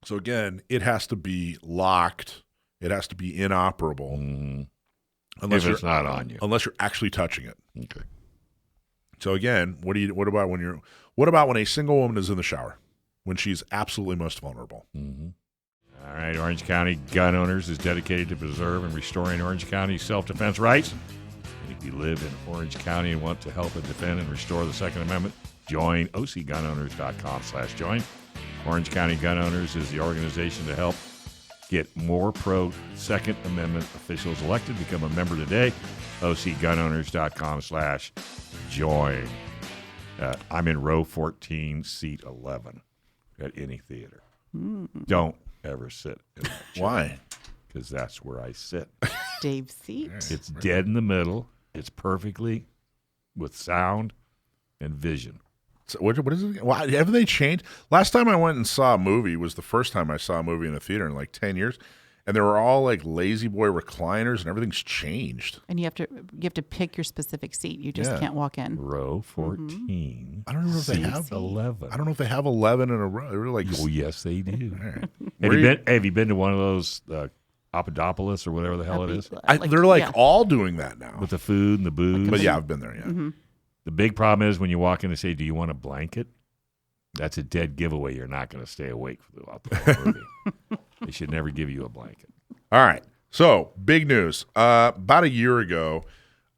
So again, it has to be locked. It has to be inoperable. If it's not on you. Unless you're actually touching it. Okay. So again, what about when a single woman is in the shower? When she's absolutely most vulnerable? All right, Orange County Gun Owners is dedicated to preserve and restoring Orange County's self-defense rights. And if you live in Orange County and want to help and defend and restore the Second Amendment, join ocgunowners.com/join. Orange County Gun Owners is the organization to help get more pro-Second Amendment officials elected. Become a member today, ocgunowners.com/join. I'm in row 14, seat 11 at any theater. Don't ever sit in that chair. Why? Because that's where I sit. Dave's seat. It's dead in the middle. It's perfectly with sound and vision. So what is it? Well, haven't they changed? Last time I went and saw a movie was the first time I saw a movie in a theater in like 10 years. And they were all like lazy boy recliners, and everything's changed. And you have to pick your specific seat. You just can't walk in. Row 14. I don't know if they seat have 11. I don't know if they have 11 in a row. They're like, Oh, yes, they do. all right. Have you been to one of those Papadopoulos or whatever the hell it is? They're all doing that now. With the food and the booze. But yeah, I've been there. Yeah. The big problem is when you walk in and say, "Do you want a blanket?" That's a dead giveaway. You're not going to stay awake throughout the whole movie. They should never give you a blanket. All right. So big news. About a year ago,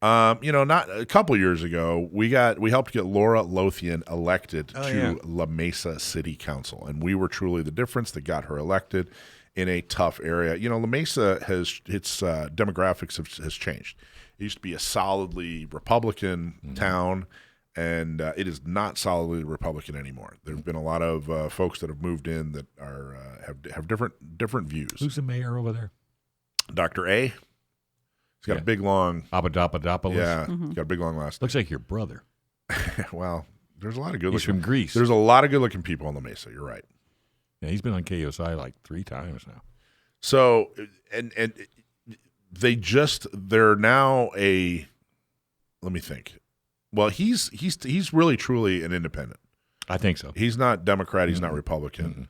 not a couple years ago, we helped get Laura Lothian elected to La Mesa City Council, and we were truly the difference that got her elected in a tough area. La Mesa its demographics has changed. It used to be a solidly Republican town, and it is not solidly Republican anymore. There have been a lot of folks that have moved in that have different views. Who's the mayor over there? Dr. A. He's got a big long Papadopoulos. Yeah, he's got a big long last name. Looks like your brother. Well, there's a lot of good. He's from Greece. There's a lot of good-looking people on the Mesa. You're right. Yeah, he's been on KOSI like 3 times now. So, and they're now a. Let me think. Well, he's really truly an independent. I think so. He's not Democrat. He's not Republican.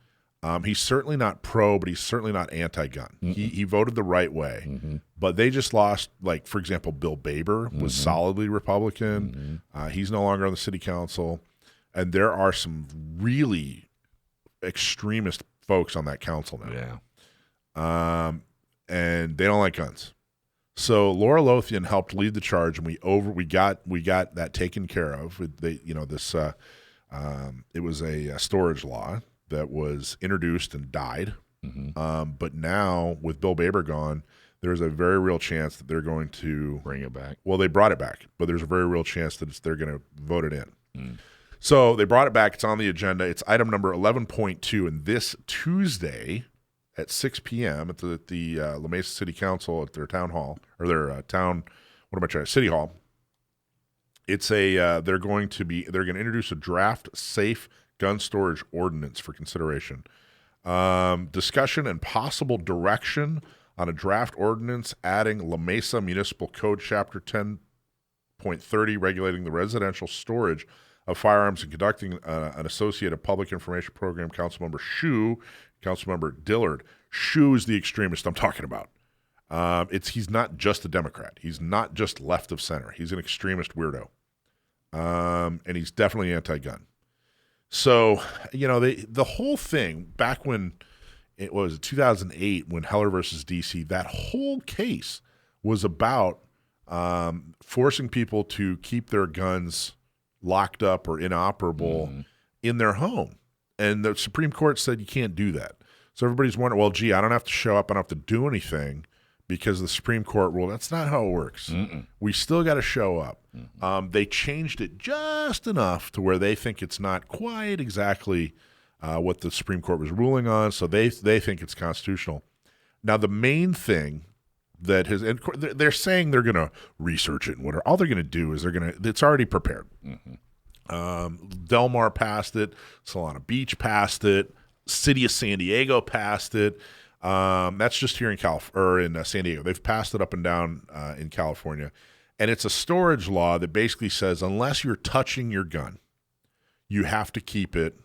He's certainly not pro, but he's certainly not anti-gun. He voted the right way. But they just lost, like, for example, Bill Baber was solidly Republican. He's no longer on the city council. And there are some really extremist folks on that council now. Yeah. And they don't like guns. So Laura Lothian helped lead the charge, and we got that taken care of. It was a storage law that was introduced and died. But now with Bill Baber gone, there's a very real chance that they're going to bring it back. Well, they brought it back, but there's a very real chance that they're going to vote it in. So they brought it back. It's on the agenda. It's item number 11.2, and this Tuesday at 6 p.m. at the La Mesa City Council at their town hall or their City Hall. It's they're going to introduce a draft safe gun storage ordinance for consideration. Discussion and possible direction on a draft ordinance adding La Mesa Municipal Code Chapter 10.30 regulating the residential storage of firearms and conducting an associated public information program. Councilmember Shue, Councilmember Dillard. Shue is the extremist I'm talking about. He's not just a Democrat. He's not just left of center. He's an extremist weirdo. And he's definitely anti-gun. So, the whole thing, back when it was 2008, when Heller versus D.C., that whole case was about forcing people to keep their guns locked up or inoperable in their home. And the Supreme Court said you can't do that. So everybody's wondering, well, gee, I don't have to show up. I don't have to do anything because the Supreme Court ruled. That's not how it works. We still got to show up. They changed it just enough to where they think it's not quite exactly what the Supreme Court was ruling on, so they think it's constitutional. Now, the main thing that they're saying they're going to research it and whatever. All they're going to do is it's already prepared. Del Mar passed it. Solana Beach passed it. City of San Diego passed it. That's just here in San Diego. They've passed it up and down in California. And it's a storage law that basically says unless you're touching your gun, you have to keep it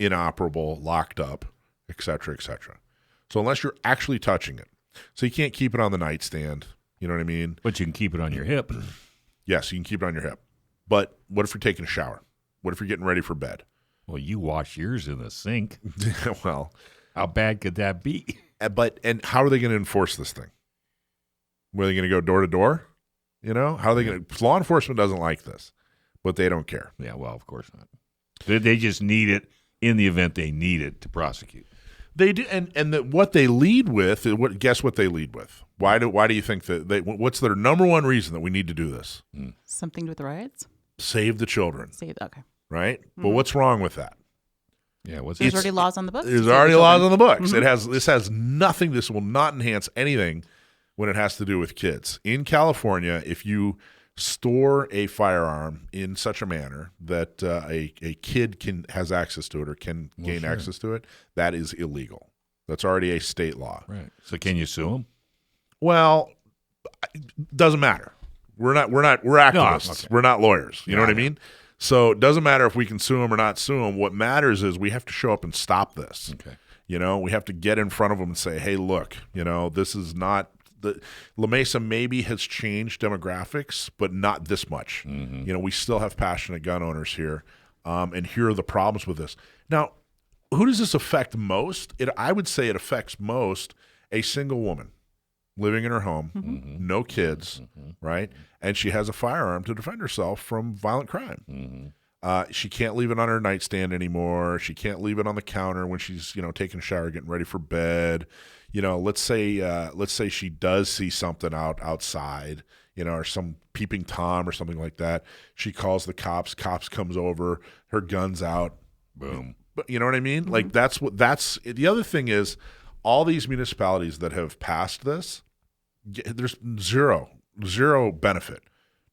inoperable, locked up, et cetera, et cetera. So unless you're actually touching it, so you can't keep it on the nightstand. You know what I mean? But you can keep it on your hip. Yes, you can keep it on your hip. But what if you're taking a shower? What if you're getting ready for bed? Well, you wash yours in the sink. Well, how bad could that be? And how are they going to enforce this thing? Were they going to go door to door? You know, how are they going to? Law enforcement doesn't like this, but they don't care. Yeah, well, of course not. They just need it in the event they need it to prosecute. They do, and what they lead with is what? Guess what they lead with? Why do you think that what's their number one reason that we need to do this? Something to do with the riots? Save the children. Okay. Right? But what's wrong with that? Yeah, there's already laws on the books. There's already laws on the books. This has nothing. This will not enhance anything when it has to do with kids. In California, if you store a firearm in such a manner that a kid has access to it or can gain access to it, that is illegal. That's already a state law. Right. So can you sue them? Well, it doesn't matter. We're activists. No, okay. We're not lawyers. You know what I yeah. mean? So it doesn't matter if we can sue them or not sue them. What matters is we have to show up and stop this. Okay. You know, we have to get in front of them and say, hey, look, you know, this is not La Mesa maybe has changed demographics, but not this much. Mm-hmm. You know, we still have passionate gun owners here, and here are the problems with this. Now, who does this affect most? I would say it affects most a single woman living in her home, no kids, right? And she has a firearm to defend herself from violent crime. She can't leave it on her nightstand anymore. She can't leave it on the counter when she's, you know, taking a shower, getting ready for bed. You know, let's say she does see something outside, you know, or some peeping Tom or something like that. She calls the cops. Cops comes over. Her gun's out. Boom. But you know what I mean? Like that's the other thing is all these municipalities that have passed this, there's zero benefit.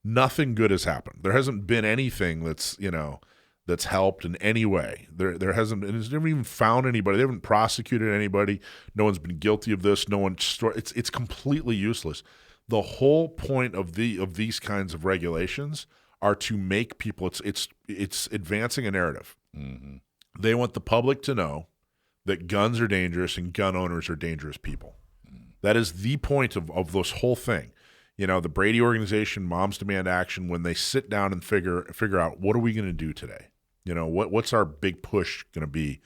Nothing good has happened. There hasn't been anything that's helped in any way. There hasn't, and it's never even found anybody. They haven't prosecuted anybody. No one's been guilty of this. No one. It's completely useless. The whole point of these kinds of regulations are to make people. It's advancing a narrative. Mm-hmm. They want the public to know that guns are dangerous and gun owners are dangerous people. That is the point of this whole thing. You know, the Brady organization, Moms Demand Action, when they sit down and figure out what are we going to do today? You know, what's our big push going to be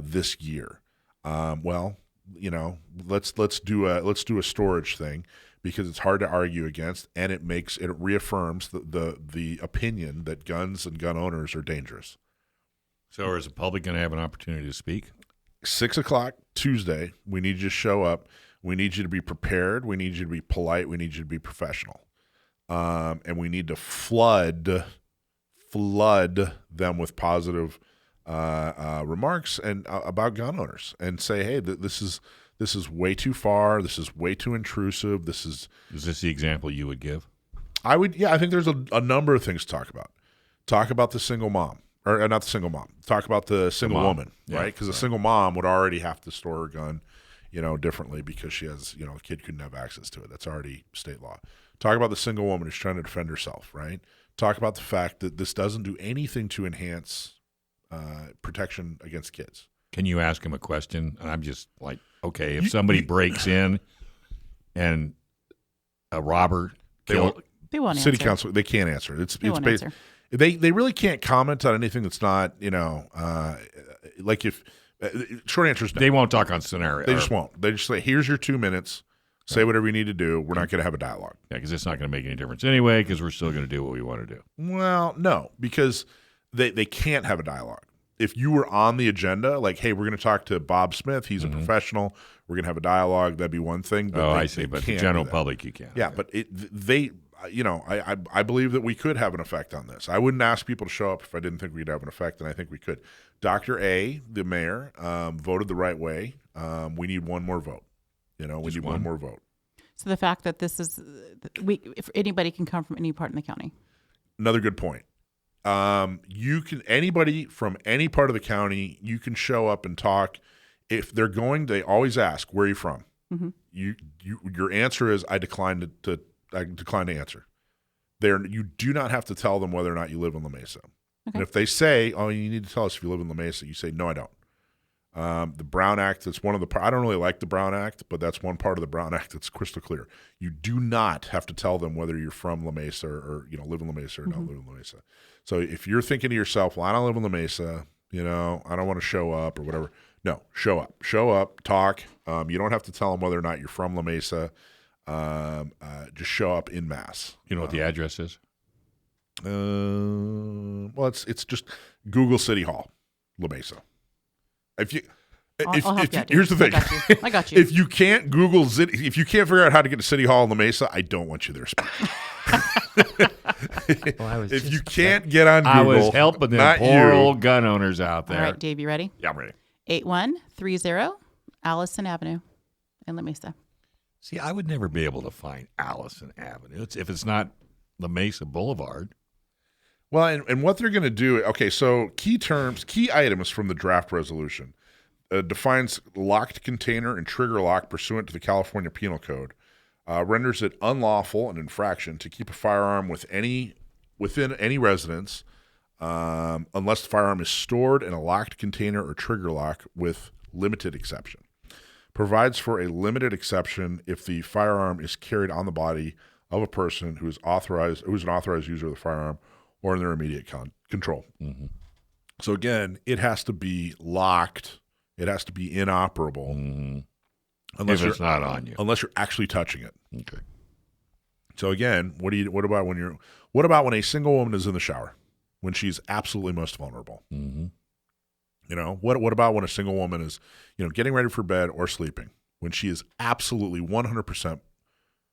this year? Well, you know, let's do a storage thing because it's hard to argue against, and it reaffirms the opinion that guns and gun owners are dangerous. So is the public going to have an opportunity to speak? 6:00 Tuesday. We need you to show up. We need you to be prepared. We need you to be polite. We need you to be professional. And we need to flood them with positive remarks and about gun owners and say, hey, this is way too far. This is way too intrusive. Is this the example you would give? I think there's a number of things to talk about. Talk about the single mom. Or not the single mom. Talk about the single woman, right? Because a single mom would already have to store her gun, you know, differently because she has, you know, the kid couldn't have access to it. That's already state law. Talk about the single woman who's trying to defend herself, right? Talk about the fact that this doesn't do anything to enhance protection against kids. Can you ask him a question? And I'm just like, okay, if somebody breaks in and a robber they won't answer. City council, they can't answer. They really can't comment on anything that's not, you know, like if short answer is no. They won't talk on scenario. They just won't. They just say, here's your 2 minutes. Say whatever you need to do. We're not going to have a dialogue. Yeah, because it's not going to make any difference anyway because we're still going to do what we want to do. Well, no, because they can't have a dialogue. If you were on the agenda, like, hey, we're going to talk to Bob Smith. He's a professional. We're going to have a dialogue. That'd be one thing. But I see. But the general public, you can't. Yeah, but you know, I believe that we could have an effect on this. I wouldn't ask people to show up if I didn't think we'd have an effect, and I think we could. Dr. A, the mayor, voted the right way. We need one more vote. You know, we need one more vote. So the fact that this is, if anybody can come from any part in the county. Another good point. Anybody from any part of the county, you can show up and talk. If they're going, they always ask, where are you from? Mm-hmm. Your answer is, I decline to answer. You do not have to tell them whether or not you live in La Mesa. Okay. And if they say, oh, you need to tell us if you live in La Mesa, you say, no, I don't. The Brown Act, that's one of the, I don't really like the Brown Act, but that's one part of the Brown Act that's crystal clear. You do not have to tell them whether you're from La Mesa or live in La Mesa or not live in La Mesa. So if you're thinking to yourself, well, I don't live in La Mesa, I don't want to show up or whatever. No, show up, talk. You don't have to tell them whether or not you're from La Mesa. Just show up in mass. You know what the address is? Well, it's just Google City Hall, La Mesa. I'll help you out, here's the thing. I got you. If you can't if you can't figure out how to get to City Hall in La Mesa, I don't want you there. If you can't get on Google, I was helping them poor old gun owners out there. All right, Dave, you ready? Yeah, I'm ready. 8130 Allison Avenue in La Mesa. See, I would never be able to find Allison Avenue if it's not La Mesa Boulevard. Well, and what they're going to do, okay, so key items from the draft resolution defines locked container and trigger lock pursuant to the California Penal Code, renders it unlawful and infraction to keep a firearm within any residence unless the firearm is stored in a locked container or trigger lock with limited exception. Provides for a limited exception if the firearm is carried on the body of a person who's an authorized user of the firearm or in their immediate control. Mm-hmm. So again, it has to be locked. It has to be inoperable. Mm-hmm. Unless it's not on you. Unless you're actually touching it. Okay. So again, what about when a single woman is in the shower? When she's absolutely most vulnerable? Mm-hmm. What about when a single woman is, getting ready for bed or sleeping? When she is absolutely 100%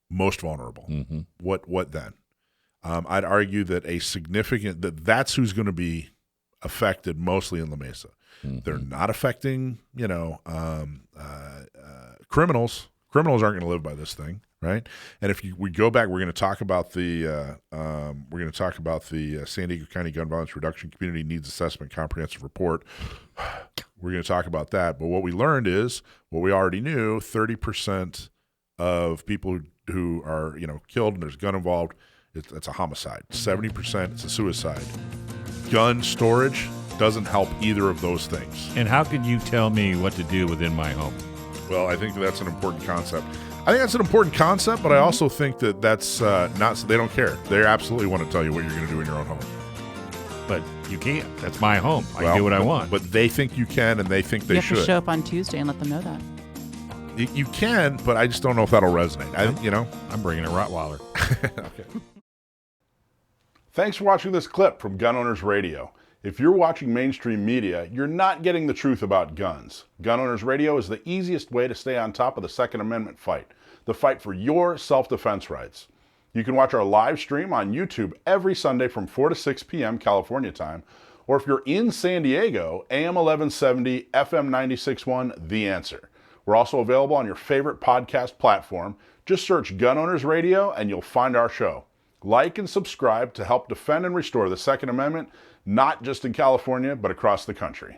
most vulnerable? Mm-hmm. What then? I'd argue that that's who's going to be affected mostly in La Mesa. Mm-hmm. They're not affecting, criminals. Criminals aren't going to live by this thing, right? And if we go back, we're going to talk about the San Diego County Gun Violence Reduction Community Needs Assessment Comprehensive Report. We're going to talk about that. But what we learned is what we already knew: 30% of people who are killed and there's gun involved, it's a homicide. 70% it's a suicide. Gun storage doesn't help either of those things. And how could you tell me what to do within my home? Well, I think that's an important concept. But I also think that's not. They don't care. They absolutely want to tell you what you're going to do in your own home. But you can't. That's my home. I can do what I want. But they think you can, and they think they should. You have to show up on Tuesday and let them know that. You can, but I just don't know if that'll resonate. I'm bringing a Rottweiler. Okay. Thanks for watching this clip from Gun Owners Radio. If you're watching mainstream media, you're not getting the truth about guns. Gun Owners Radio is the easiest way to stay on top of the Second Amendment fight, the fight for your self-defense rights. You can watch our live stream on YouTube every Sunday from 4 to 6 p.m. California time, or if you're in San Diego, AM 1170, FM 96.1, The Answer. We're also available on your favorite podcast platform. Just search Gun Owners Radio and you'll find our show. Like and subscribe to help defend and restore the Second Amendment, not just in California, but across the country.